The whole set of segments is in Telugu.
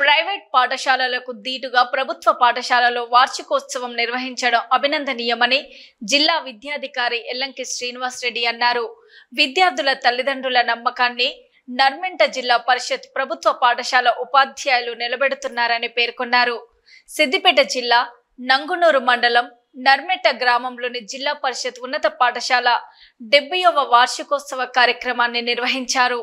ప్రైవేట్ పాఠశాలలకు దీటుగా ప్రభుత్వ పాఠశాలలో వార్షికోత్సవం నిర్వహించడం అభినందనీయమని జిల్లా విద్యాధికారి ఎల్లంకి శ్రీనివాస్ రెడ్డి అన్నారు. విద్యార్థుల తల్లిదండ్రుల నమ్మకాన్ని నర్మెంట జిల్లా పరిషత్ ప్రభుత్వ పాఠశాల ఉపాధ్యాయులు నిలబెడుతున్నారని పేర్కొన్నారు. సిద్దిపేట జిల్లా నంగునూరు మండలం నర్మెంట గ్రామంలోని జిల్లా పరిషత్ ఉన్నత పాఠశాల 70వ వార్షికోత్సవ కార్యక్రమాన్ని నిర్వహించారు.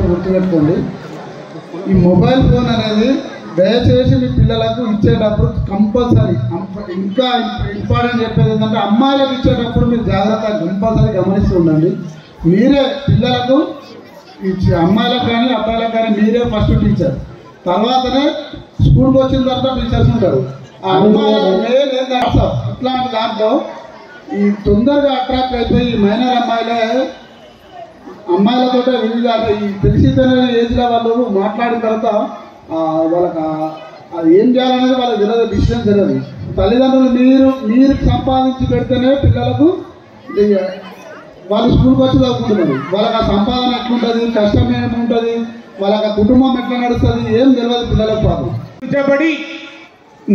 గుర్తుపెట్టుకోండి, ఈ మొబైల్ ఫోన్ అనేది దయచేసి మీ పిల్లలకు ఇచ్చేటప్పుడు కంపల్సరీ ఇంకా ఇంపార్టెంట్ చెప్పేది ఏంటంటే అమ్మాయిలకు ఇచ్చేటప్పుడు మీరు జాగ్రత్తగా కంపల్సరీ గమనిస్తూ ఉండండి. మీరే పిల్లలకు అమ్మాయిలకు కానీ అబ్బాయిలకు కానీ మీరే ఫస్ట్ టీచర్, తర్వాతనే స్కూల్కి వచ్చిన తర్వాత టీచర్స్ ఉంటారు. ఆ అమ్మాయిలకు మెయిన్ ఏంటంటే ఇట్లాంటి దాంట్లో ఈ తొందరగా అట్రాక్ట్ అయిపోయి మైనర్ అమ్మాయిలతో వివిధ ఈ తెలిసి తెలియని ఏజ్లో వాళ్ళు మాట్లాడిన తర్వాత వాళ్ళకి అది ఏం చేయాలనేది వాళ్ళకి తెలియదు, డిసిషన్ తెలియదు. తల్లిదండ్రులు మీరు సంపాదించి పెడితేనే పిల్లలకు వాళ్ళు స్కూల్కి వచ్చి చదువుకుంటున్నారు. వాళ్ళకి ఆ సంపాదన ఎట్లుంటుంది, కష్టం ఏముంటుంది, వాళ్ళకి ఆ కుటుంబం ఎట్లా నడుస్తుంది ఏం తెలియదు పిల్లలకు. పాపం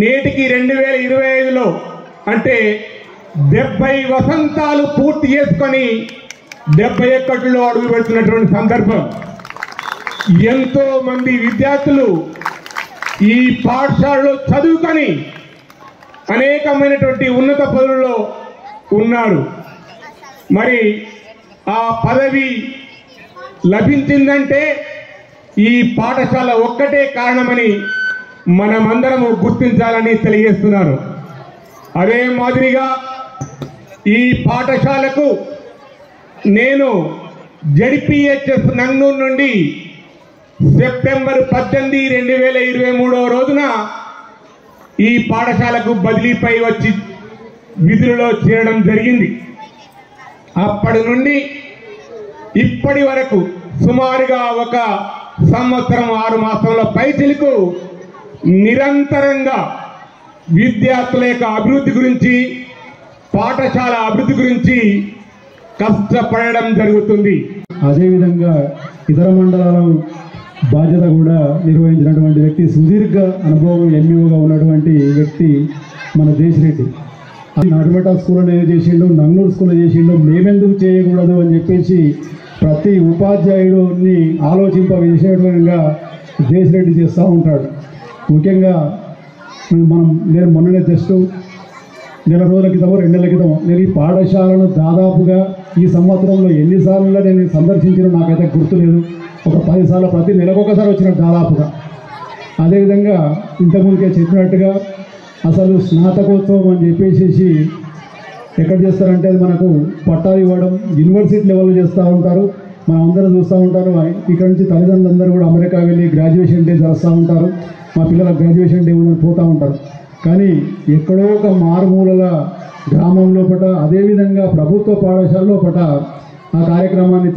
నేటికి 2025లో అంటే 70 వసంతాలు పూర్తి చేసుకొని 71లో అడుగు పెడుతున్నటువంటి సందర్భం. ఎంతో మంది విద్యార్థులు ఈ పాఠశాలలో చదువుకొని అనేకమైనటువంటి ఉన్నత పదవుల్లో ఉన్నారు. మరి ఆ పదవి లభించిందంటే ఈ పాఠశాల ఒక్కటే కారణమని మనమందరము గుర్తించాలని తెలియజేస్తున్నారు. అదే మాదిరిగా ఈ పాఠశాలకు నేను జెడ్పీహెచ్ఎస్ నంగనూరు నుండి సెప్టెంబర్ 18, 2023 రోజున ఈ పాఠశాలకు బదిలీపై వచ్చి విధులలో చేరడం జరిగింది. అప్పటి నుండి ఇప్పటి వరకు సుమారుగా 1 సంవత్సరం 6 మాసంల పైచిలకు నిరంతరంగా విద్యార్థుల యొక్క అభివృద్ధి గురించి, పాఠశాల అభివృద్ధి గురించి కష్టపడడం జరుగుతుంది. అదేవిధంగా ఇతర మండలాల బాధ్యత కూడా నిర్వహించినటువంటి వ్యక్తి, సుదీర్ఘ అనుభవం ఎంఈఓగా ఉన్నటువంటి వ్యక్తి మన దేశరెడ్డి. నర్మెంట స్కూల్ అనేది చేసిండు, నంగనూరు స్కూల్ చేసిండు, మేమెందుకు చేయకూడదు అని చెప్పేసి ప్రతి ఉపాధ్యాయుడిని ఆలోచింపజేసేటట్టుగా దేశరెడ్డి చేస్తూ ఉంటాడు. ముఖ్యంగా నేను మొన్ననే జస్ట్ నెల రోజుల క్రితమో 2 నెలల క్రితం నేను ఈ పాఠశాలను దాదాపుగా ఈ సంవత్సరంలో ఎన్నిసార్లు నేను సందర్శించిన నాకైతే గుర్తులేదు. ఒక 10 సార్లు ప్రతి నెలకొకసారి వచ్చినట్టు దాదాపుగా. అదేవిధంగా ఇంతకుముందుకే చెప్పినట్టుగా అసలు స్నాతకోత్సవం అని చెప్పేసి ఎక్కడ చేస్తారంటే అది మనకు పట్టాలు ఇవ్వడం యూనివర్సిటీ లెవెల్లో చేస్తూ ఉంటారు. మనం అందరూ చూస్తూ ఉంటారు. ఇక్కడ నుంచి తల్లిదండ్రులందరూ కూడా అమెరికా వెళ్ళి గ్రాడ్యుయేషన్ డే చేస్తూ ఉంటారు. మా పిల్లల గ్రాడ్యుయేషన్ డే పోతూ ఉంటారు. కానీ ఎక్కడో ఒక మారుమూలల గ్రామం లోపల, అదేవిధంగా ప్రభుత్వ పాఠశాల లోపల ఆ కార్యక్రమాన్ని